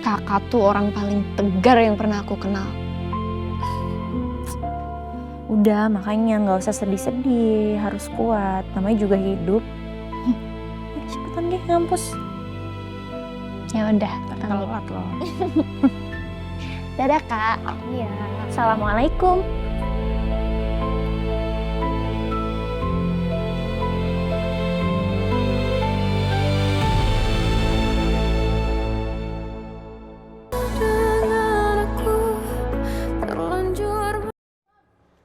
Kakak tuh orang paling tegar yang pernah aku kenal. Udah, makanya nggak usah sedih-sedih, harus kuat. Namanya juga hidup. Cepetan deh ngampus. Ya udah, Telat loh. dadah Kak. Iya. Assalamualaikum.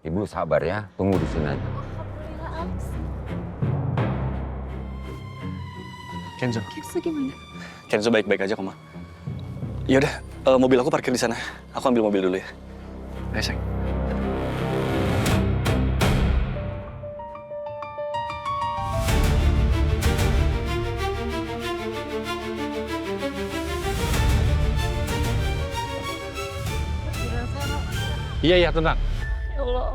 Ibu sabar ya, tunggu di sini aja. Kenzo. Kenzo gimana? Kenzo baik-baik aja kok, Ma. Yaudah, mobil aku parkir di sana. Aku ambil mobil dulu ya. Ayo, sayang. Iya, tenang. Ya Allah,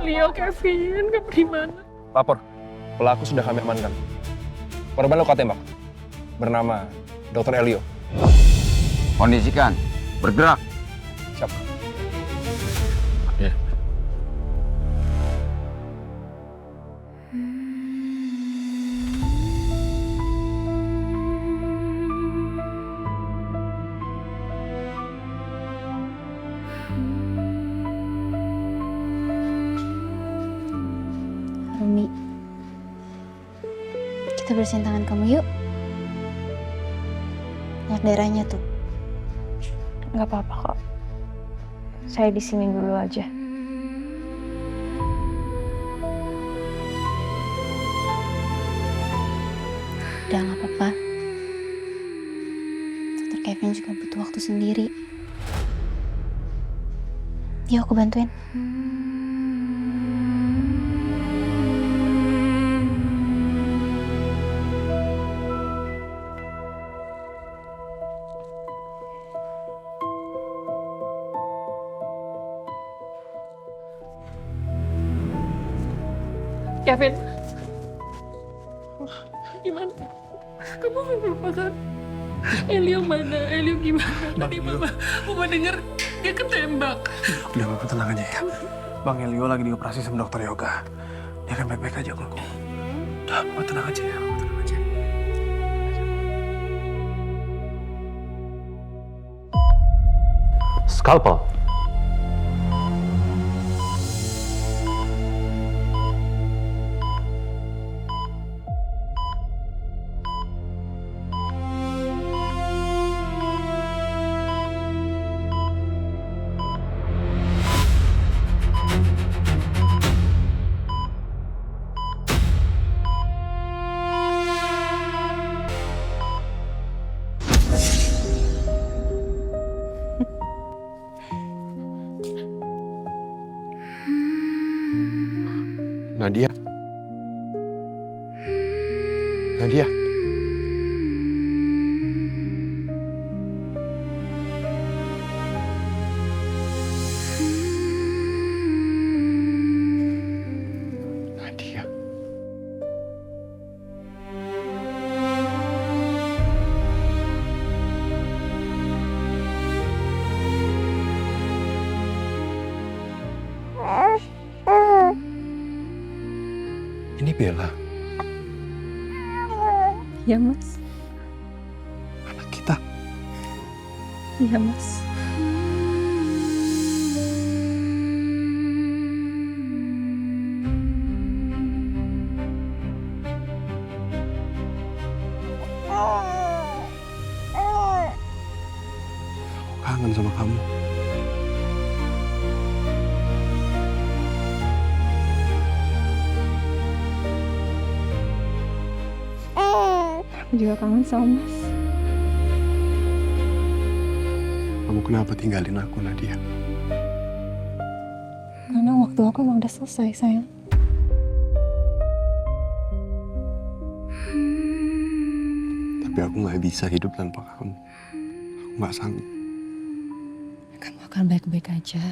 Leo, Kevin, kamu di mana? Lapor. Pelaku sudah kami amankan. Korban luka tembak. Bernama Dr. Elio. Kondisikan, bergerak. Siap. Ya. Rumi, kita bersihin tangan kamu yuk. Banyak darahnya tuh. Nggak apa-apa kok. Saya di sini dulu aja. Udah nggak apa-apa. Dokter Kevin juga butuh waktu sendiri. Yuk aku bantuin. Kevin, gimana? Kamu melupakan Elio mana? Elio gimana? Tadi mama dengar dia ketembak. Udah, Bapak tenang aja ya. Bang Elio lagi dioperasi sama dokter Yoga. Dia kan baik-baik aja kok. Udah, Bapak tenang aja ya. Bapak tenang aja. Scalpel. Nadia. Nadia. Nadia. Ini Bella, Ya, Mas. anak kita. Iya, Mas. Aku kangen sama kamu. Aku juga kangen sama Mas. Kamu kenapa tinggalin aku, Nadia? Karena waktu aku emang udah selesai, sayang. Tapi aku nggak bisa hidup tanpa kamu. Aku nggak sanggup. Kamu akan baik-baik aja.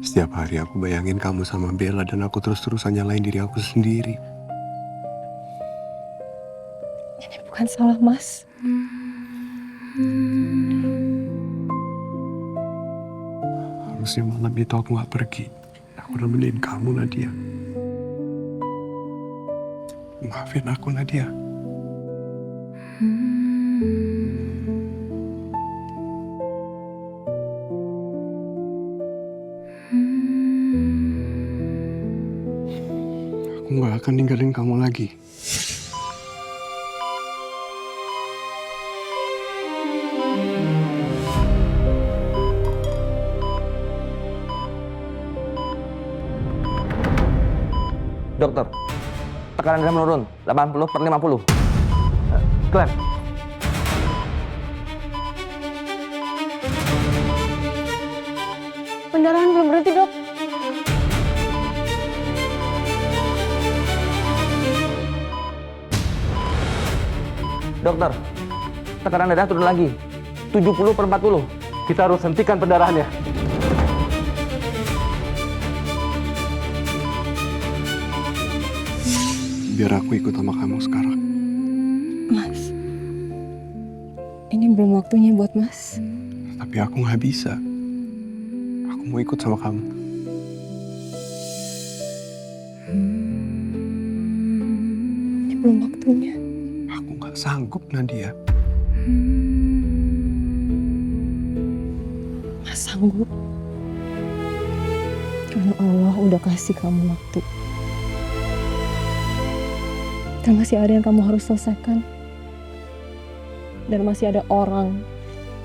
Setiap hari aku bayangin kamu sama Bella dan aku terus-terusan nyalain diri aku sendiri. Ini bukan salah Mas. Harusnya malam itu aku gak pergi. Aku nemenin kamu, Nadia. Maafin aku, Nadia. Aku gak akan ninggalin kamu lagi. Dokter, tekanan darah menurun 80/50. Glenn. Pendarahan belum berhenti, Dok. Dokter, tekanan darah turun lagi 70/40. Kita harus hentikan pendarahannya. Biar aku ikut sama kamu sekarang. Mas, ini belum waktunya buat Mas. Tapi aku gak bisa. Aku mau ikut sama kamu. Ini belum waktunya. Aku gak sanggup, Nadia. Mas sanggup. Karena Allah udah kasih kamu waktu. Dan masih ada yang kamu harus selesaikan. Dan masih ada orang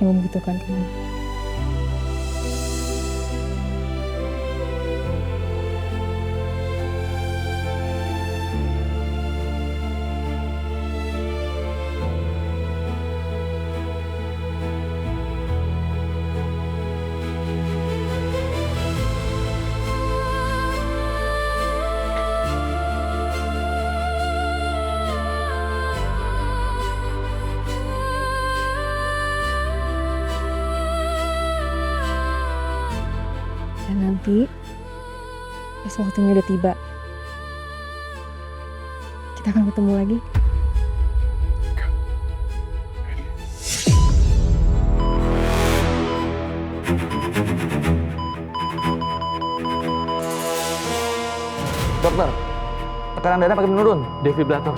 yang membutuhkan kamu. Dan nanti, pas waktunya udah tiba, kita akan ketemu lagi. Dokter, tekanan darah makin menurun. Defibrilator.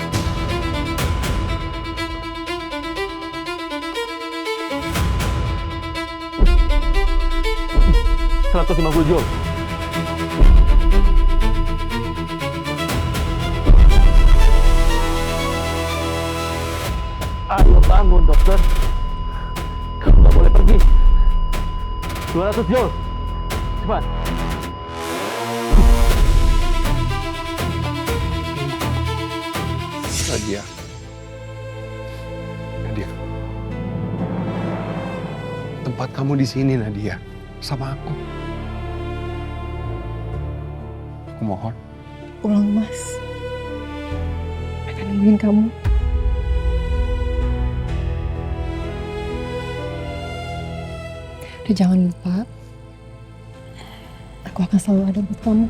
...150 joule. Ayo bangun, dokter. Kamu nggak boleh pergi. 200 joule. Cepat. Nadia. Nadia. Tempat kamu di sini, Nadia. Sama aku. Aku mohon. Pulang, Mas. Akan nungguin kamu. Dan jangan lupa, aku akan selalu ada buat kamu.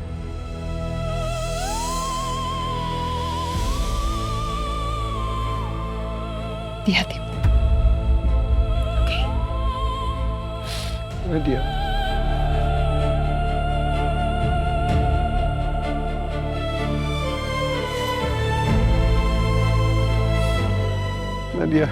Hati-hati. Oke. Nadia. Nadia.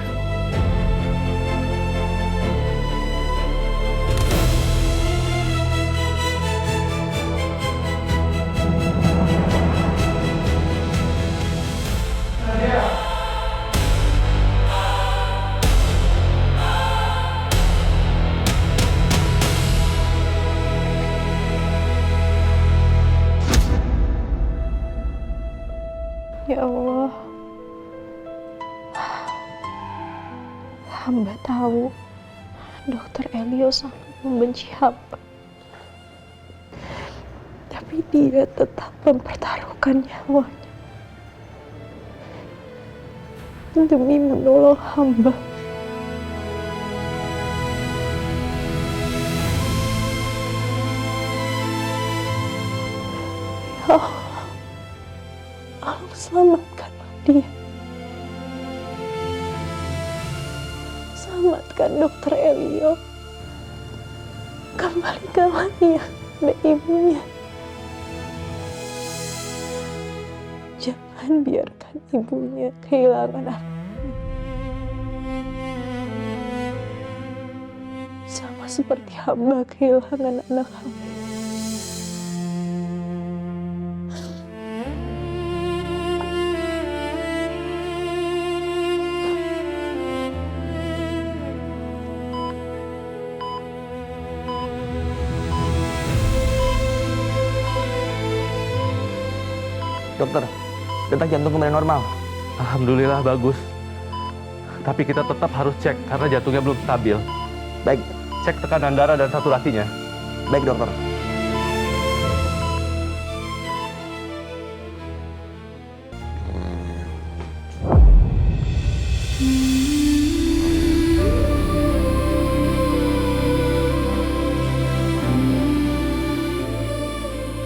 Ya Allah, hamba tahu Dokter Elio sangat membenci hamba. Tapi dia tetap mempertaruhkan nyawanya demi menolong hamba. Ya Allah, selamatkanlah dia. Selamatkan Dokter Elio. Kembalikan lagi ya ada ibunya. Jangan biarkan ibunya kehilangan anaknya. Sama seperti hamba kehilangan anak hamba. Dokter, detak jantung kembali normal. Alhamdulillah bagus. Tapi kita tetap harus cek karena jantungnya belum stabil. Baik, cek tekanan darah dan saturasinya. Baik, dokter.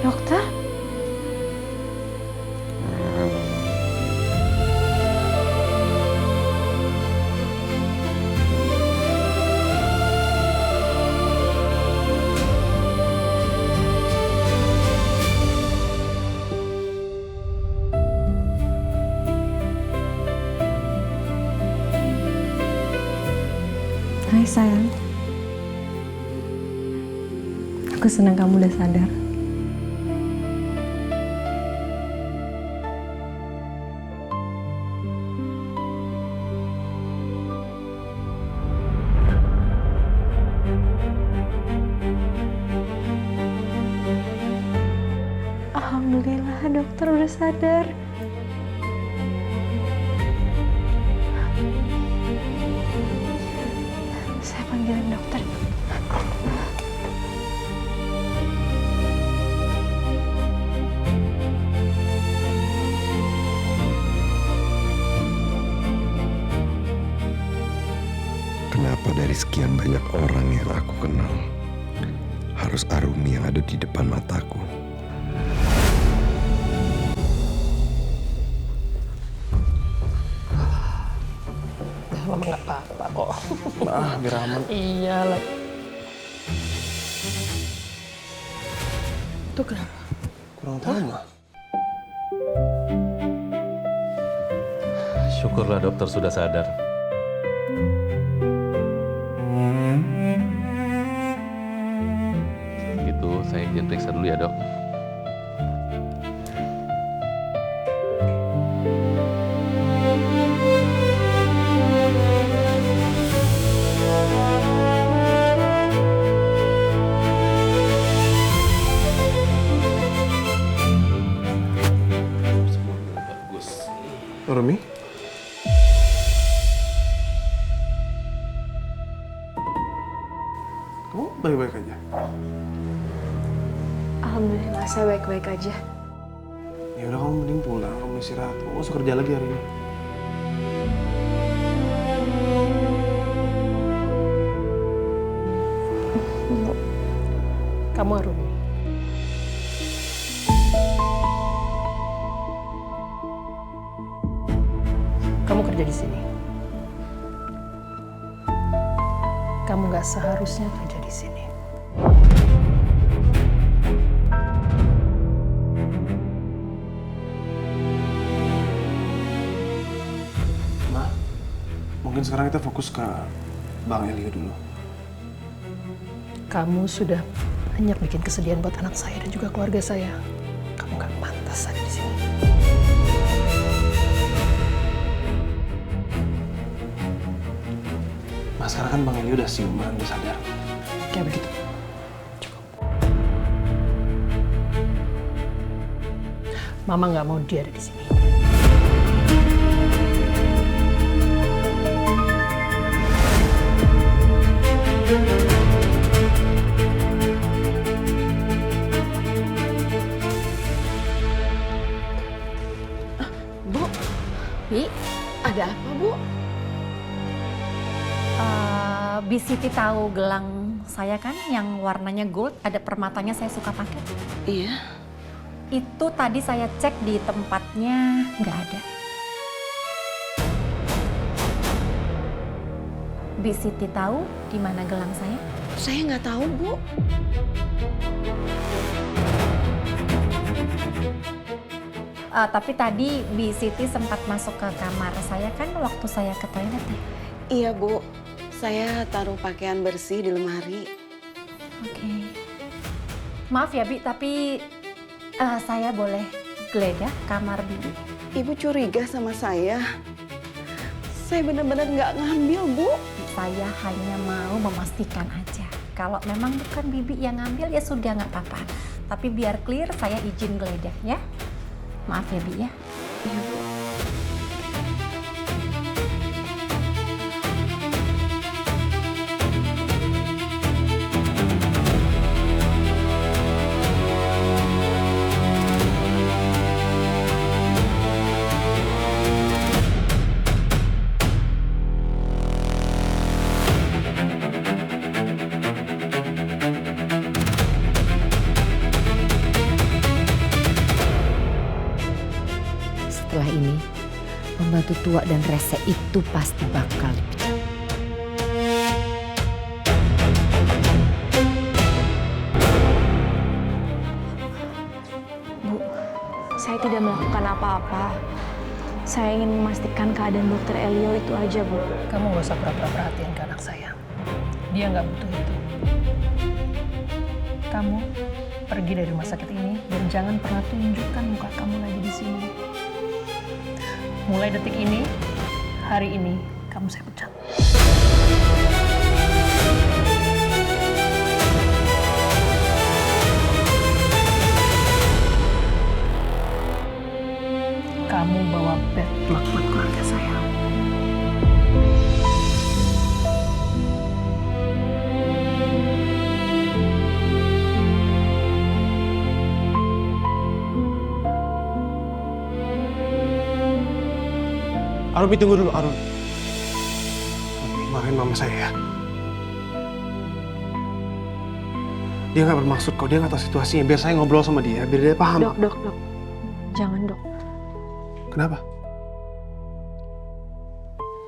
Dokter? Hai sayang, aku senang kamu udah sadar. Alhamdulillah dokter udah sadar. Saya panggilin dokter. Kenapa dari sekian banyak orang yang aku kenal, harus Arumi yang ada di depan mataku? Mama nggak apa-apa kok. Biar aman. Iya lah. Itu kenapa? Kurang tahu, Ma. Syukurlah dokter sudah sadar. Gitu, saya izin periksa dulu ya dok. Rumi? Kamu baik-baik aja? Alhamdulillah saya baik-baik aja. Ya udah, kamu mending pulang, kamu istirahat. Kamu nggak usah kerja lagi hari ini. Kamu Arumi. Kamu kerja di sini. Kamu nggak seharusnya kerja di sini. Ma, mungkin sekarang kita fokus ke Bang Elio dulu. Kamu sudah banyak bikin kesedihan buat anak saya dan juga keluarga saya. Kamu nggak pantas ada di sini. Mas, sekarang kan Bang Elio udah siuman, udah sadar. Kayak begitu. Cukup. Mama nggak mau dia ada di sini. Bu, Bi, ada apa, Bu? Bi Siti tahu gelang saya kan yang warnanya gold, ada permatanya saya suka pakai. Iya. Itu tadi saya cek di tempatnya nggak ada. Bi Siti tahu di mana gelang saya? Saya nggak tahu, Bu. Tapi tadi Bi Siti sempat masuk ke kamar saya kan waktu saya ke toilet ya? Iya, Bu. Saya taruh pakaian bersih di lemari. Oke. Maaf ya Bi, tapi saya boleh geledah kamar Bibi? Ibu curiga sama saya. Saya benar-benar nggak ngambil, Bu. Saya hanya mau memastikan aja. Kalau memang bukan Bibi yang ngambil ya sudah nggak apa-apa. Tapi biar clear saya izin geledah ya. Maaf ya Bi ya. Iya, Bu. Setelah ini, pembantu tua dan rese itu pasti bakal dipecat. Bu, saya tidak melakukan apa-apa. Saya ingin memastikan keadaan Dokter Elio itu aja, Bu. Kamu gak usah pura-pura perhatian ke anak saya. Dia nggak butuh itu. Kamu pergi dari rumah sakit ini dan jangan pernah tunjukkan muka kamu lagi di sini. Mulai detik ini, hari ini, kamu saya pecat. Kamu bawa bad luck buat keluarga saya. Arumi, tunggu dulu, Arun. Marahin mama saya ya. Dia nggak bermaksud kok, dia nggak tahu situasinya. Biar saya ngobrol sama dia, biar dia paham. Dok. Jangan, Dok. Kenapa?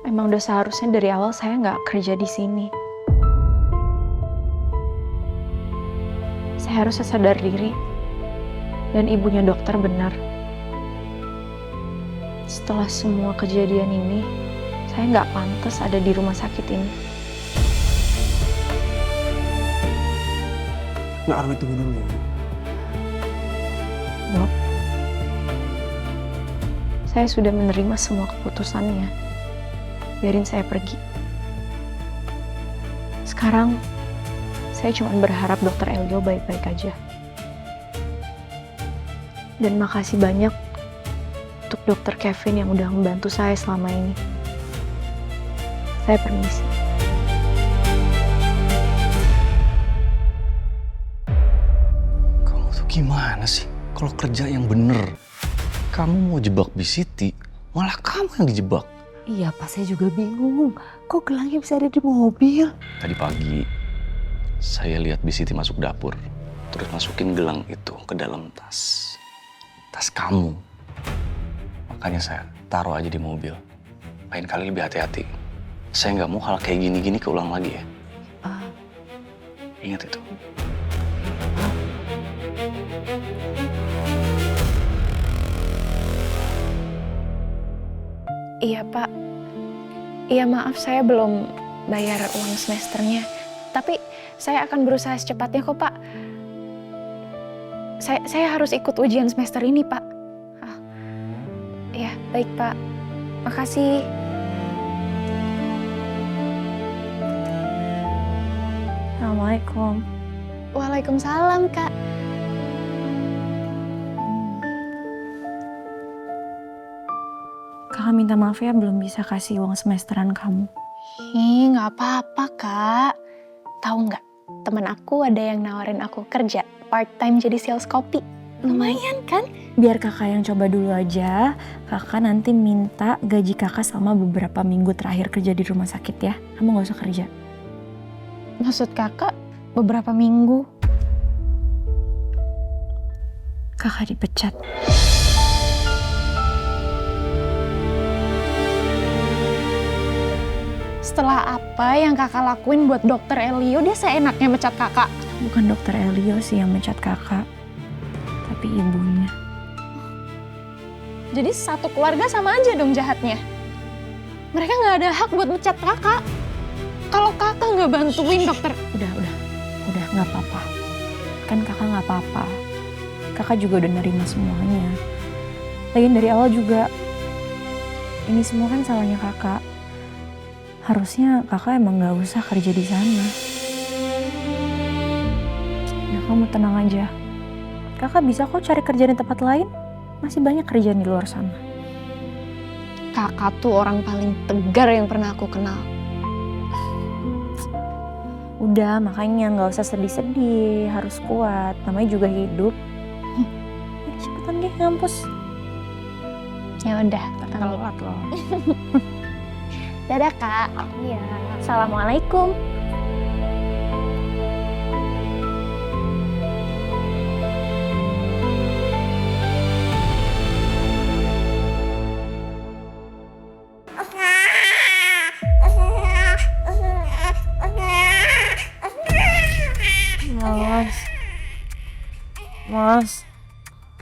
Emang udah seharusnya dari awal saya nggak kerja di sini. Saya harusnya sadar diri. Dan ibunya dokter benar. Setelah semua kejadian ini, saya nggak pantas ada di rumah sakit ini. Nggak, Arumi, tunggu dulu. Dok, saya sudah menerima semua keputusannya. Biarin saya pergi. Sekarang, saya cuma berharap Dokter Elio baik-baik aja. Dan makasih banyak untuk Dokter Kevin yang udah membantu saya selama ini. Saya permisi. Kamu tuh gimana sih? Kalau kerja yang bener, kamu mau jebak Bi Siti, malah kamu yang dijebak. Iya Pak, saya juga bingung. Kok gelangnya bisa ada di mobil? Tadi pagi, saya lihat Bi Siti masuk dapur, terus masukin gelang itu ke dalam tas kamu. Makanya saya taruh aja di mobil. Lain kali lebih hati-hati. Saya nggak mau hal kayak gini-gini keulang lagi ya. Ingat itu. Iya Pak. Iya maaf saya belum bayar uang semesternya. Tapi saya akan berusaha secepatnya kok Pak. Saya harus ikut ujian semester ini Pak. Ya baik Pak. Makasih. Assalamualaikum. Waalaikumsalam Kak. Kakak minta maaf ya belum bisa kasih uang semesteran kamu. Ih, nggak apa-apa, Kak. Tahu nggak, teman aku ada yang nawarin aku kerja part-time jadi sales kopi. Lumayan kan? Biar kakak yang coba dulu aja. Kakak nanti minta gaji kakak selama beberapa minggu terakhir kerja di rumah sakit ya. Kamu nggak usah kerja. Maksud kakak beberapa minggu? Kakak dipecat. Setelah apa? apa yang kakak lakuin buat dokter Elio? Dia seenaknya mecat kakak. Bukan dokter Elio sih yang mecat kakak, tapi ibunya. Jadi satu keluarga sama aja dong jahatnya. Mereka nggak ada hak buat mecat kakak. Kalau kakak nggak bantuin dokter. Udah, nggak apa-apa. Kan kakak nggak apa-apa. Kakak juga udah nerima semuanya. Lagian dari awal juga, ini semua kan salahnya kakak. Harusnya kakak emang nggak usah kerja di sana. Udah, kamu tenang aja. Kakak bisa kok cari kerja di tempat lain. Masih banyak kerjaan di luar sana. Kakak tuh orang paling tegar yang pernah aku kenal. Udah, makanya nggak usah sedih-sedih, harus kuat. Namanya juga hidup. Cepetan deh ngampus. Ya udah, telat loh. Dadah Kak. Iya. Assalamualaikum.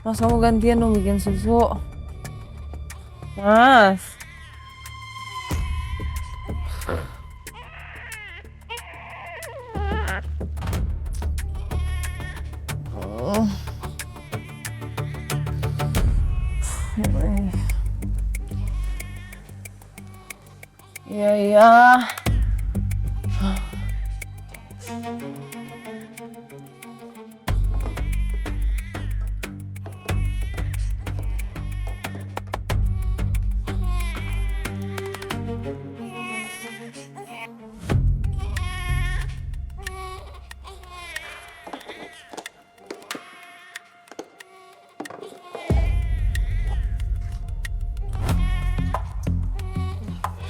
Mas kamu gantian dong bikin susu. Mas. Iya.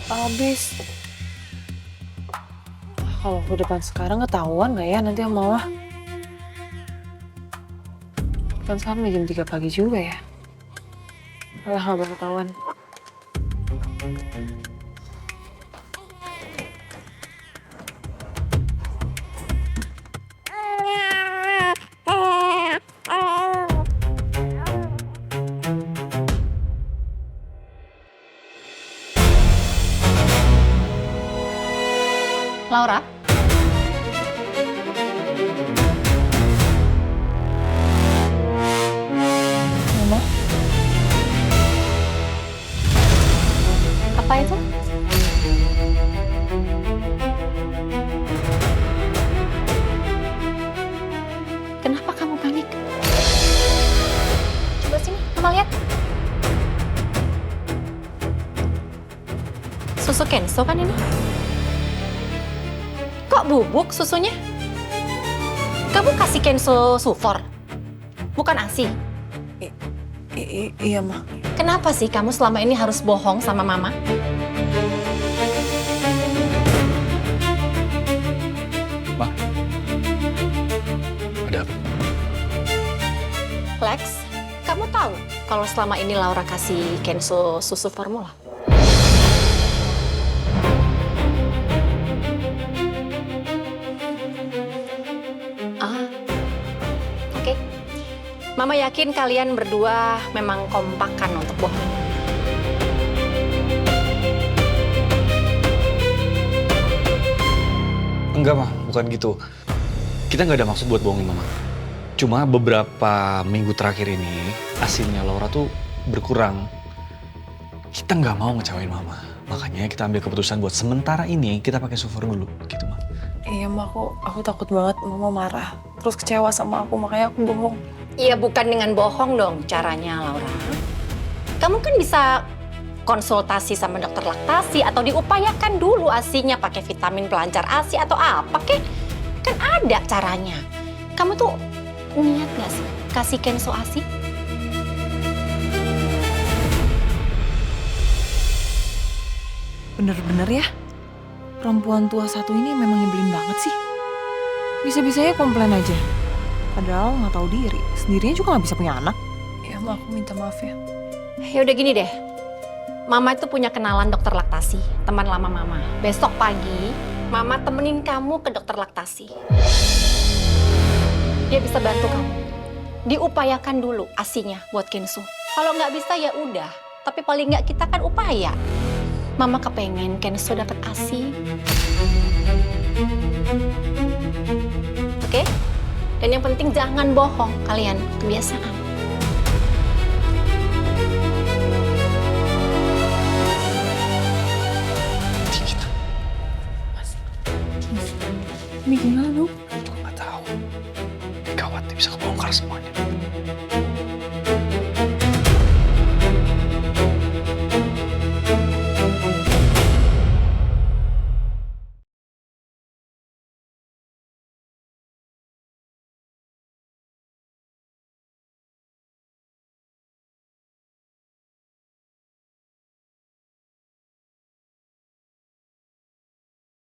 Habis. Kalau aku depan sekarang ketahuan nggak ya nanti sama Mama? Kan sekarang jam 3 pagi juga ya. Alah, nggak bakal ketahuan. Laura? Mama? Apa itu? Kenapa kamu panik? Coba sini, Mama lihat. Susu Kenso kan ini? Kok bubuk susunya? Kamu kasih Kenso Sufor? Bukan ASI? Iya, Ma. Kenapa sih kamu selama ini harus bohong sama Mama? Ma, ada apa? Lex, kamu tahu kalau selama ini Laura kasih Kenso susu formula? Oke. Mama yakin kalian berdua memang kompakan untuk bohong. Enggak, Ma. Bukan gitu. Kita nggak ada maksud buat bohongin Mama. Cuma beberapa minggu terakhir ini, ASI-nya Laura tuh berkurang. Kita nggak mau ngecewain Mama. Makanya kita ambil keputusan buat sementara ini kita pakai Sufor dulu. Gitu, Ma. Iya, Ma. Aku takut banget Mama marah. Terus kecewa sama aku, makanya aku bohong. Iya, bukan dengan bohong dong caranya, Laura. Kamu kan bisa konsultasi sama dokter laktasi atau diupayakan dulu ASI-nya pakai vitamin pelancar ASI atau apa kek. Kan ada caranya. Kamu tuh niat gak sih kasih Kenso ASI? Bener-bener ya? Perempuan tua satu ini memang nyebelin banget sih. Bisa-bisanya komplain aja. Padahal nggak tahu diri. Sendirinya juga nggak bisa punya anak. Ya, Ma, aku minta maaf ya. Ya udah gini deh. Mama itu punya kenalan dokter laktasi, teman lama Mama. Besok pagi Mama temenin kamu ke dokter laktasi. Dia bisa bantu kamu. Diupayakan dulu ASI-nya buat Kenzo. Kalau nggak bisa ya udah. Tapi paling nggak kita kan upaya. Mama kepengen Kenzo dapat ASI. Oke? Dan yang penting jangan bohong kalian. Kebiasaan. Ini gimana dong? Gue nggak tahu. Gawat, dia bisa kebongkar semuanya.